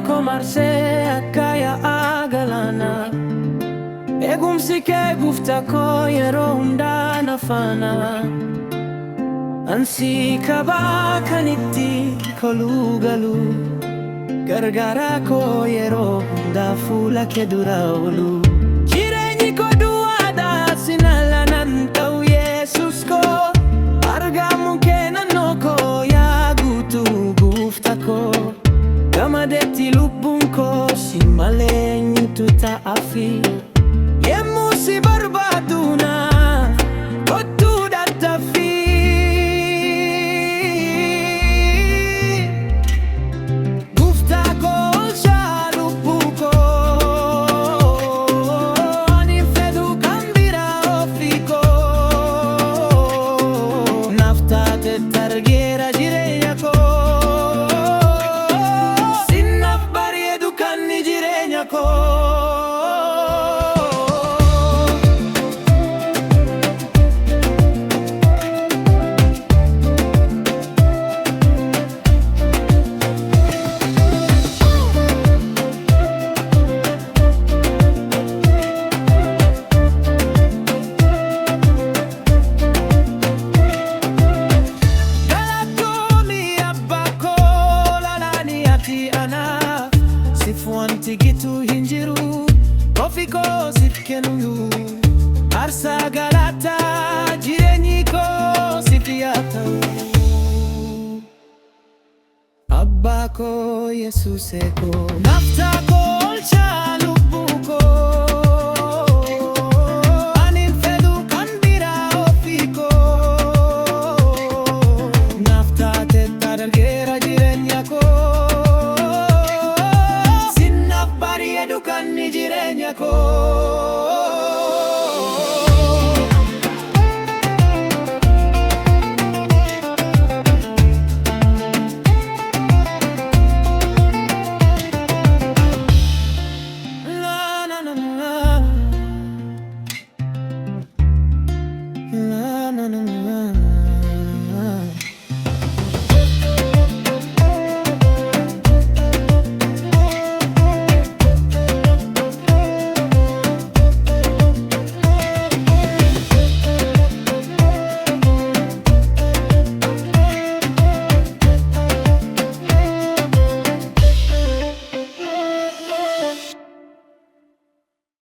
ko marsee akka yaa'aa galaana. Eegumsi kee gooftaa koo yeroo hundaa na faana. Ansi kabaa kan itti koluu galu, gargaara koo yeroo hundaa fuula kee dura oolu. Jireenyi koo duwwaadhaa sin alanan ta'u Yesuus koo, argamuun kee naannoo koo yaa guutuu gooftaa koo. Gammadeetti lubbuun koo si malee eenyutu ta'aafi. Yemmuu si barbaadu naaf kottuu dadhabbii. Gooftaa koo oolchaa lubbuu koo, ani fedhu kan biraa ofii koo. Naaf taatetti argeera jireenya koo, sinnaaf bareedu kan jireenya koo. Wanti gitu hin jiru, ofii koo siif kennu. Aarsaa galataa jireenyi koo siif yaa ta'u. Abbaa koo Yesuusee koo, naaf ta'a koo oolchaa.